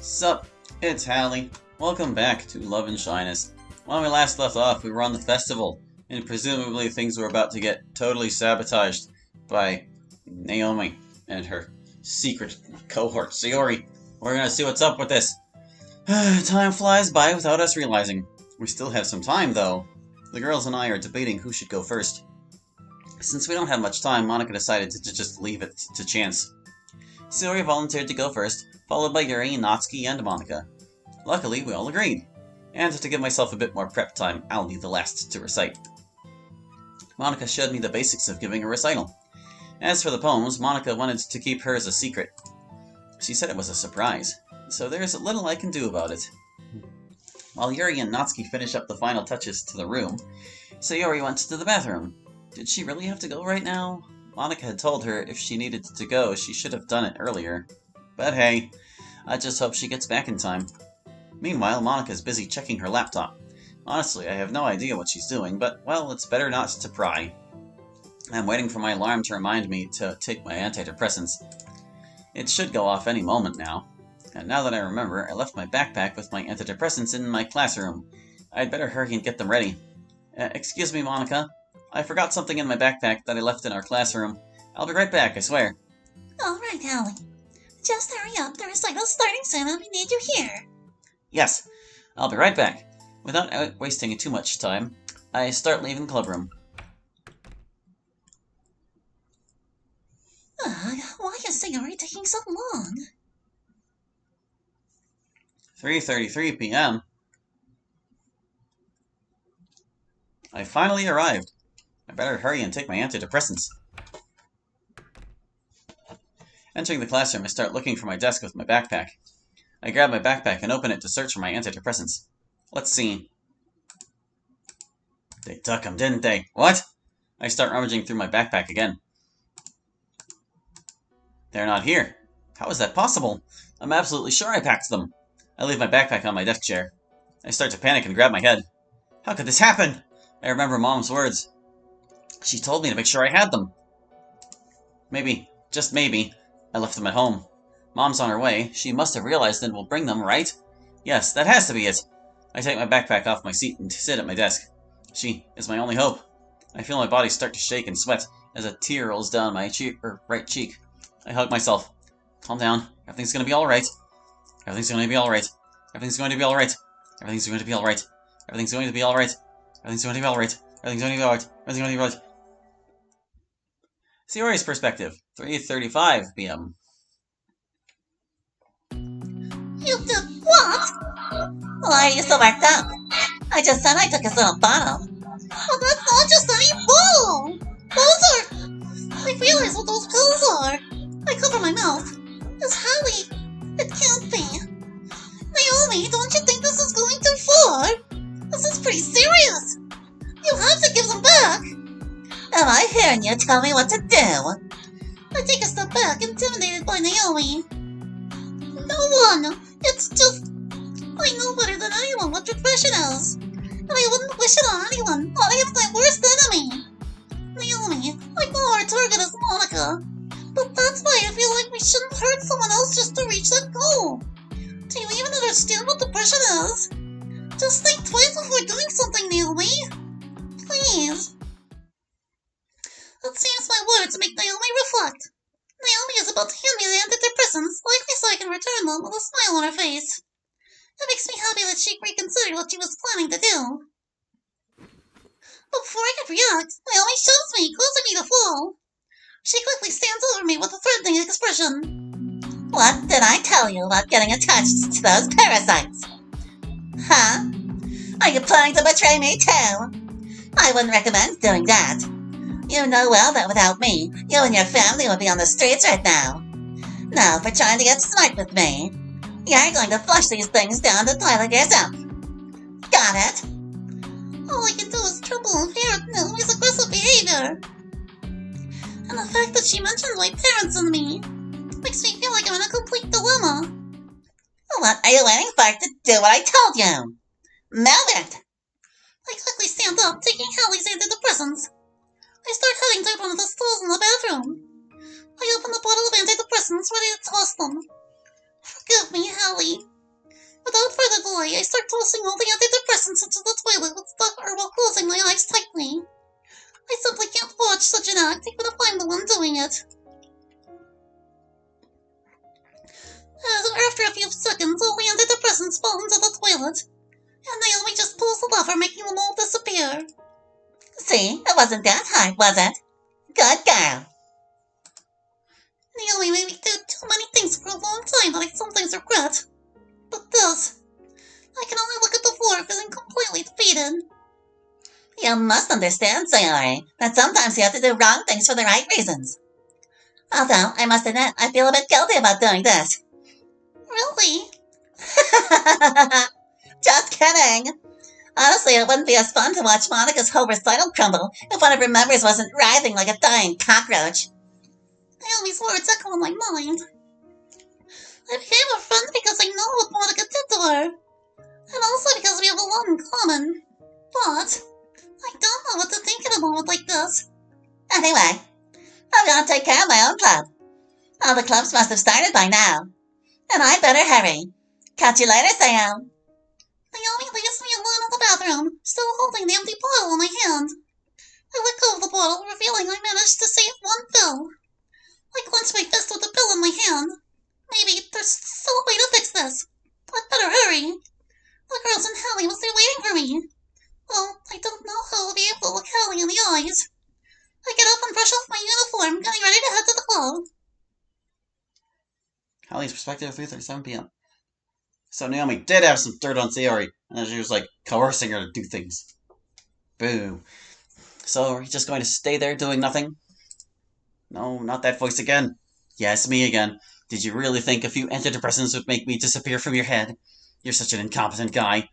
Sup, it's Hallie. Welcome back to Love and Shyness. When we last left off, we were on the festival, and presumably things were about to get totally sabotaged by Naomi and her secret cohort, Sayori. We're gonna see what's up with this. Time flies by without us realizing. We still have some time, though. The girls and I are debating who should go first. Since we don't have much time, Monica decided to just leave it to chance. Sayori volunteered to go first, followed by Yuri, Natsuki, and Monica. Luckily, we all agreed. And to give myself a bit more prep time, I'll be the last to recite. Monica showed me the basics of giving a recital. As for the poems, Monica wanted to keep hers a secret. She said it was a surprise, so there's little I can do about it. While Yuri and Natsuki finish up the final touches to the room, Sayori went to the bathroom. Did she really have to go right now? Monica had told her if she needed to go, she should have done it earlier. But hey, I just hope she gets back in time. Meanwhile, Monica's busy checking her laptop. Honestly, I have no idea what she's doing, but, well, it's better not to pry. I'm waiting for my alarm to remind me to take my antidepressants. It should go off any moment now. And now that I remember, I left my backpack with my antidepressants in my classroom. I'd better hurry and get them ready. Excuse me, Monica. I forgot something in my backpack that I left in our classroom. I'll be right back, I swear. Alright, Hallie. Just hurry up, the recital's starting soon and we need you here. Yes, I'll be right back. Without wasting too much time, I start leaving the clubroom. Why is Sayori taking so long? 3:33 p.m. I finally arrived. I better hurry and take my antidepressants. Entering the classroom, I start looking for my desk with my backpack. I grab my backpack and open it to search for my antidepressants. Let's see. They took them, didn't they? What? I start rummaging through my backpack again. They're not here. How is that possible? I'm absolutely sure I packed them. I leave my backpack on my desk chair. I start to panic and grab my head. How could this happen? I remember Mom's words. She told me to make sure I had them. Maybe, just maybe, I left them at home. Mom's on her way. She must have realized and will bring them, right? Yes, that has to be it. I take my backpack off my seat and sit at my desk. She is my only hope. I feel my body start to shake and sweat as a tear rolls down my right cheek. I hug myself. Calm down. Everything's going to be alright. Everything's going to be alright. Everything's going to be alright. Everything's going to be alright. Everything's going to be alright. Everything's going to be alright. Everything's going to be alright. Everything's going to be alright. Sayori's perspective, 3:35 p.m. You did what? Why are you so worked up? I just said I took his little bottle. Well, that's not just any bottle! Those are... I realize what those pills are. I cover my mouth. It's Hallie. It can't be. Naomi, don't you think this is going too far? This is pretty serious. You have to give them back. Am I hearing you tell me what to do? I take a step back, intimidated by Naomi. No one. It's just... I know better than anyone what depression is. And I wouldn't wish it on anyone, not even my worst enemy. Naomi, I know our target is Monica. But that's why I feel like we shouldn't hurt someone else just to reach that goal. Do you even understand what depression is? Just think twice before doing something, Naomi. Please. It seems my words make Naomi reflect. Naomi is about to hand me the antidepressants, likely so I can return them with a smile on her face. It makes me happy that she reconsidered what she was planning to do. But before I can react, Naomi shoves me, causing me to fall. She quickly stands over me with a threatening expression. What did I tell you about getting attached to those parasites? Huh? Are you planning to betray me too? I wouldn't recommend doing that. You know well that without me, you and your family would be on the streets right now. Now for trying to get smart with me. You're going to flush these things down the toilet yourself. Got it? All I can do is tremble and fear at Naomi's aggressive behavior. And the fact that she mentioned my parents and me makes me feel like I'm in a complete dilemma. What are you waiting for to do what I told you? Move it! I quickly stand up, taking Hallie's antidepressants. I start heading toward one of the stalls in the bathroom. I open the bottle of antidepressants, ready to toss them. Forgive me, Hallie. Without further delay, I start tossing all the antidepressants into the toilet while closing my eyes tightly. I simply can't watch such an act, even if I'm the one doing it. After a few seconds, all the antidepressants fall into the toilet, and Naomi just pulls the lever, making them all disappear. See, it wasn't that hard, was it? Good girl. Naomi made me do too many things for a long time that I sometimes regret. But this, I can only look at the floor feeling completely defeated. You must understand, Sayori, that sometimes you have to do wrong things for the right reasons. Although, I must admit, I feel a bit guilty about doing this. Really? Just kidding. Honestly, it wouldn't be as fun to watch Monica's whole recital crumble if one of her memories wasn't writhing like a dying cockroach. Naomi's words echo in my mind. I became her friend because I know what Monica did to her, and also because we have a lot in common. But I don't know what to think in a moment like this. Anyway, I'm gonna take care of my own club. All the clubs must have started by now, and I better hurry. Catch you later, Sam. Naomi leaves me alone in the bathroom, still holding the empty bottle in my hand. I let go of the bottle, revealing I managed to save one pill. I clench my fist with the pill in my hand. Maybe there's still a way to fix this. I'd better hurry. The girls in Hallie must be waiting for me. Well, I don't know how I'll be able to look Hallie in the eyes. I get up and brush off my uniform, getting ready to head to the club. Hallie's perspective, 3:37 p.m. So Naomi did have some dirt on Sayori, and then she was like coercing her to do things. Boo. So are you just going to stay there doing nothing? No, not that voice again. Yes, me again. Did you really think a few antidepressants would make me disappear from your head? You're such an incompetent guy.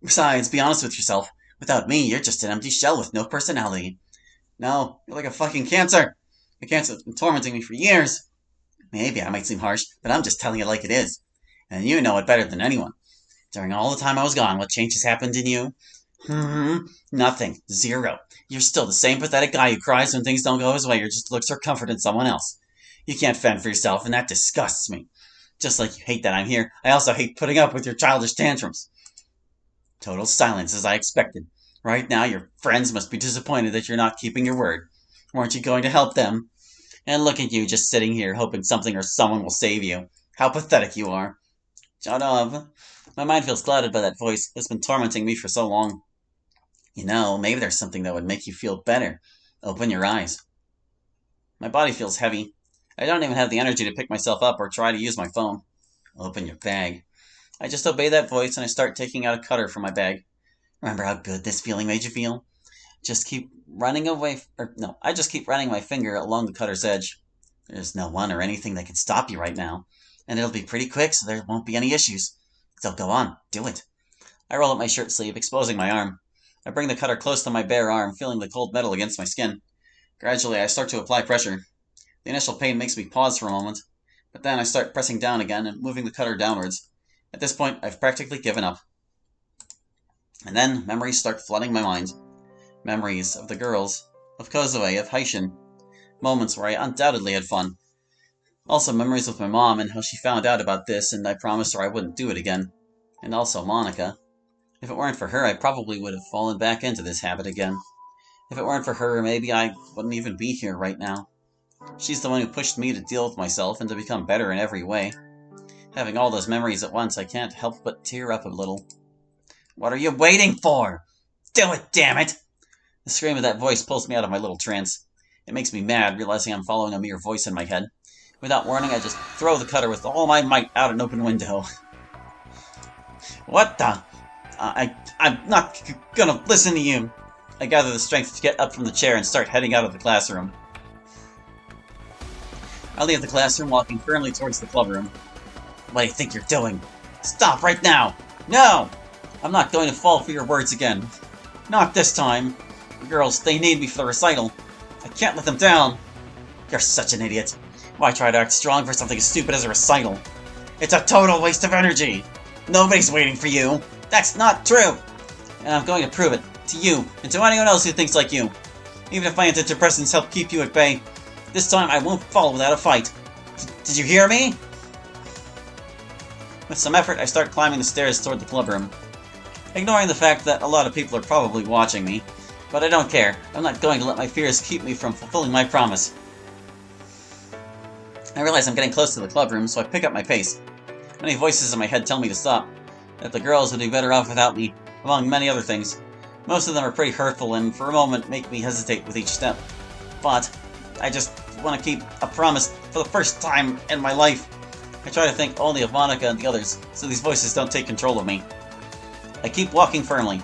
Besides, be honest with yourself. Without me, you're just an empty shell with no personality. No, you're like a fucking cancer. The cancer's been tormenting me for years. Maybe I might seem harsh, but I'm just telling it like it is. And you know it better than anyone. During all the time I was gone, what changes happened in you? Nothing. Zero. You're still the same pathetic guy who cries when things don't go his way or just looks for comfort in someone else. You can't fend for yourself, and that disgusts me. Just like you hate that I'm here, I also hate putting up with your childish tantrums. Total silence, as I expected. Right now, your friends must be disappointed that you're not keeping your word. Weren't you going to help them? And look at you, just sitting here, hoping something or someone will save you. How pathetic you are. Shut up. My mind feels clouded by that voice that's been tormenting me for so long. You know, maybe there's something that would make you feel better. Open your eyes. My body feels heavy. I don't even have the energy to pick myself up or try to use my phone. Open your bag. I just obey that voice and I start taking out a cutter from my bag. Remember how good this feeling made you feel? I just keep running my finger along the cutter's edge. There's no one or anything that can stop you right now. And it'll be pretty quick, so there won't be any issues. So go on, do it. I roll up my shirt sleeve, exposing my arm. I bring the cutter close to my bare arm, feeling the cold metal against my skin. Gradually, I start to apply pressure. The initial pain makes me pause for a moment, but then I start pressing down again and moving the cutter downwards. At this point, I've practically given up. And then, memories start flooding my mind. Memories of the girls, of Kozue, of Haishin. Moments where I undoubtedly had fun. Also memories with my mom and how she found out about this and I promised her I wouldn't do it again. And also Monica. If it weren't for her, I probably would have fallen back into this habit again. If it weren't for her, maybe I wouldn't even be here right now. She's the one who pushed me to deal with myself and to become better in every way. Having all those memories at once, I can't help but tear up a little. What are you waiting for? Do it, damn it! The scream of that voice pulls me out of my little trance. It makes me mad, realizing I'm following a mere voice in my head. Without warning, I just throw the cutter with all my might out an open window. What the? I'm not gonna listen to you. I gather the strength to get up from the chair and start heading out of the classroom. I leave the classroom, walking firmly towards the clubroom. What do you think you're doing? Stop right now! No! I'm not going to fall for your words again. Not this time. The girls, they need me for the recital. I can't let them down. You're such an idiot. Why try to act strong for something as stupid as a recital? It's a total waste of energy. Nobody's waiting for you. That's not true. And I'm going to prove it. To you, and to anyone else who thinks like you. Even if my antidepressants help keep you at bay, this time I won't fall without a fight. Did you hear me? With some effort, I start climbing the stairs toward the clubroom, ignoring the fact that a lot of people are probably watching me. But I don't care. I'm not going to let my fears keep me from fulfilling my promise. I realize I'm getting close to the clubroom, so I pick up my pace. Many voices in my head tell me to stop, that the girls would be better off without me, among many other things. Most of them are pretty hurtful and, for a moment, make me hesitate with each step. But I just want to keep a promise for the first time in my life. I try to think only of Monica and the others, so these voices don't take control of me. I keep walking firmly,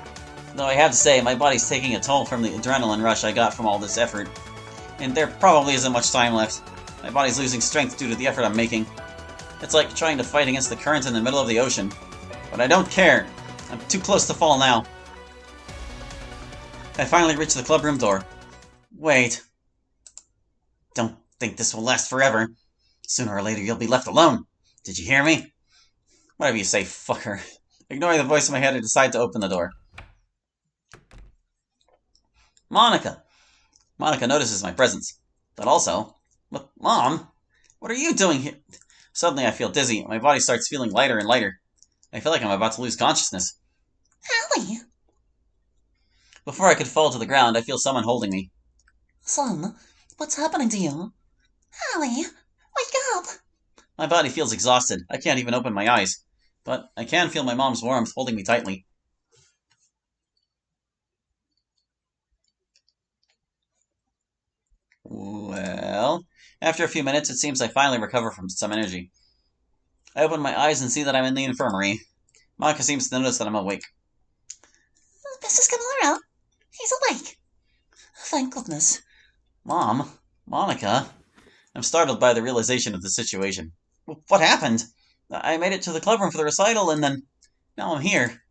though I have to say my body's taking a toll from the adrenaline rush I got from all this effort. And there probably isn't much time left. My body's losing strength due to the effort I'm making. It's like trying to fight against the current in the middle of the ocean. But I don't care. I'm too close to fall now. I finally reach the clubroom door. Wait. Don't think this will last forever. Sooner or later you'll be left alone. Did you hear me? Whatever you say, fucker. Ignoring the voice in my head, I decide to open the door. Monica! Monica notices my presence. But also... But, Mom? What are you doing here? Suddenly I feel dizzy, and my body starts feeling lighter and lighter. I feel like I'm about to lose consciousness. Hallie! Before I could fall to the ground, I feel someone holding me. Son, what's happening to you? Hallie, wake up! My body feels exhausted. I can't even open my eyes. But I can feel my mom's warmth holding me tightly. Well, after a few minutes, it seems I finally recover from some energy. I open my eyes and see that I'm in the infirmary. Monica seems to notice that I'm awake. Mrs. Camillara, he's awake. Thank goodness. Mom? Monica? I'm startled by the realization of the situation. What happened? I made it to the clubroom for the recital, and then... now I'm here.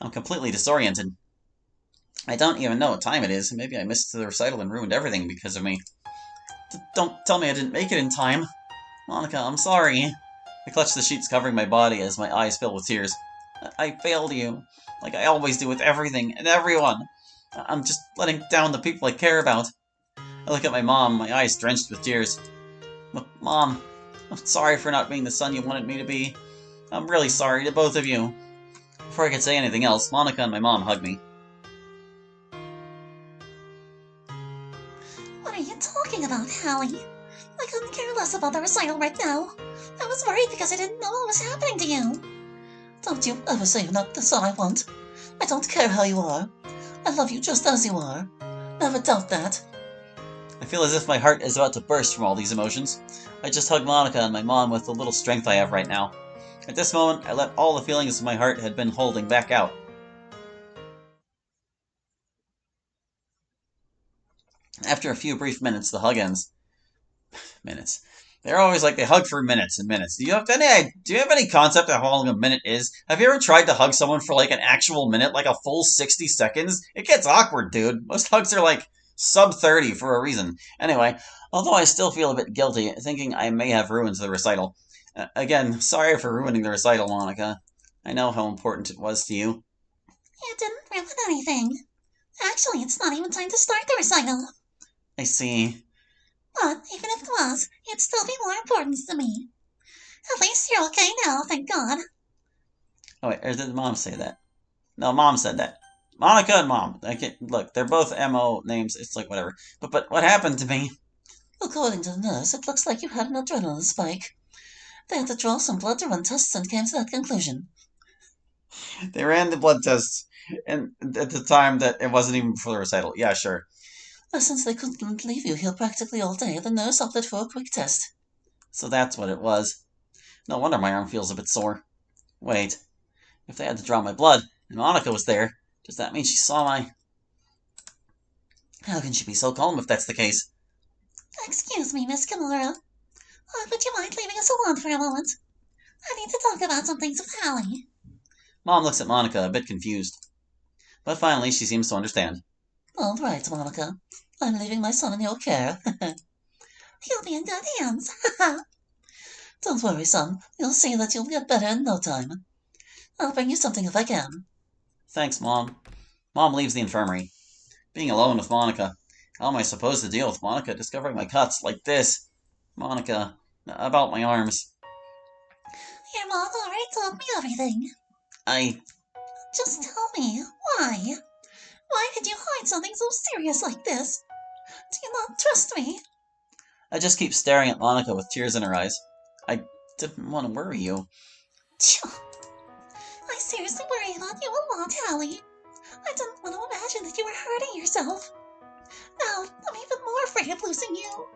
I'm completely disoriented. I don't even know what time it is. Maybe I missed the recital and ruined everything because of me. Don't tell me I didn't make it in time. Monica, I'm sorry. I clutch the sheets covering my body as my eyes fill with tears. I failed you, like I always do with everything and everyone. I'm just letting down the people I care about. I look at my mom, my eyes drenched with tears. Mom, I'm sorry for not being the son you wanted me to be. I'm really sorry to both of you. Before I could say anything else, Monica and my mom hug me. What are you talking about, Hallie? I couldn't care less about the recital right now. I was worried because I didn't know what was happening to you. Don't you ever say you're not the son I want. I don't care how you are. I love you just as you are. Never doubt that. I feel as if my heart is about to burst from all these emotions. I just hug Monica and my mom with the little strength I have right now. At this moment, I let all the feelings my heart had been holding back out. After a few brief minutes, the hug ends. Minutes. They're always like they hug for minutes and minutes. Do you have any concept of how long a minute is? Have you ever tried to hug someone for like an actual minute, like a full 60 seconds? It gets awkward, dude. Most hugs are like sub 30 for a reason. Anyway, although I still feel a bit guilty, thinking I may have ruined the recital. Again, sorry for ruining the recital, Monica. I know how important it was to you. You didn't ruin anything. Actually, it's not even time to start the recital. I see. But even if it was, it'd still be more important to me. At least you're okay now, thank God. Oh wait, or did Mom say that? No, Mom said that. Monica and Mom. Look, they're both MO names. It's like whatever. But what happened to me? According to the nurse, it looks like you had an adrenaline spike. They had to draw some blood to run tests and came to that conclusion. They ran the blood tests, and at the time that it wasn't even for the recital. Yeah, sure. Since they couldn't leave you here practically all day, the nurse opted for a quick test. So that's what it was. No wonder my arm feels a bit sore. Wait, if they had to draw my blood, and Monica was there, does that mean she saw my... How can she be so calm if that's the case? Excuse me, Miss Camillara. Would you mind leaving us alone for a moment? I need to talk about some things with Hallie. Mom looks at Monica, a bit confused. But finally, she seems to understand. All right, Monica. I'm leaving my son in your care. He'll be in good hands. Don't worry, son. You'll see that you'll get better in no time. I'll bring you something if I can. Thanks, Mom. Mom leaves the infirmary. Being alone with Monica. How am I supposed to deal with Monica discovering my cuts like this? Monica, about my arms. Your mom already told me everything. I... Just tell me, why? Why did you hide something so serious like this? Do you not trust me? I just keep staring at Monica with tears in her eyes. I didn't want to worry you. Phew. I seriously worry about you a lot, Hallie. I didn't want to imagine that you were hurting yourself. Now, I'm even more afraid of losing you.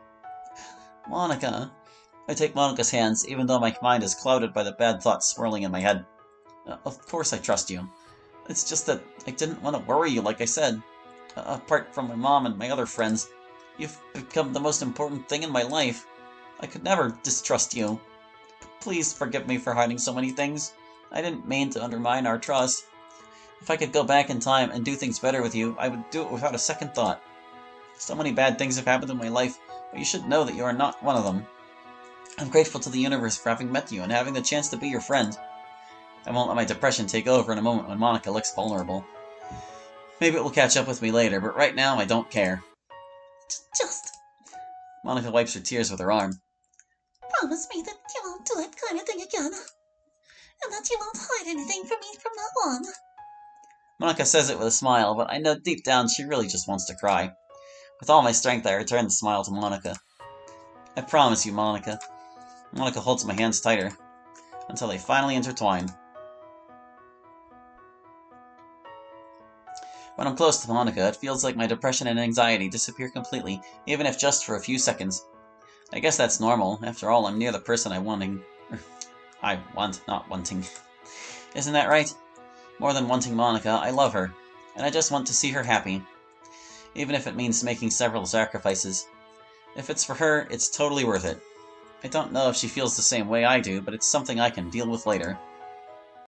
Monica... I take Monica's hands, even though my mind is clouded by the bad thoughts swirling in my head. Of course I trust you. It's just that I didn't want to worry you, like I said. Apart from my mom and my other friends, you've become the most important thing in my life. I could never distrust you. Please forgive me for hiding so many things. I didn't mean to undermine our trust. If I could go back in time and do things better with you, I would do it without a second thought. So many bad things have happened in my life, but you should know that you are not one of them. I'm grateful to the universe for having met you and having the chance to be your friend. I won't let my depression take over in a moment when Monica looks vulnerable. Maybe it will catch up with me later, but right now I don't care. Just Monica wipes her tears with her arm. promise me that you won't do that kind of thing again. And that you won't hide anything from me from now on. Monica says it with a smile, but I know deep down she really just wants to cry. With all my strength, I return the smile to Monica. I promise you, Monica. Monica holds my hands tighter, until they finally intertwine. When I'm close to Monica, it feels like my depression and anxiety disappear completely, even if just for a few seconds. I guess that's normal. After all, I'm near the person I want, not wanting. Isn't that right? More than wanting Monica, I love her, and I just want to see her happy. Even if it means making several sacrifices. If it's for her, it's totally worth it. I don't know if she feels the same way I do, but it's something I can deal with later.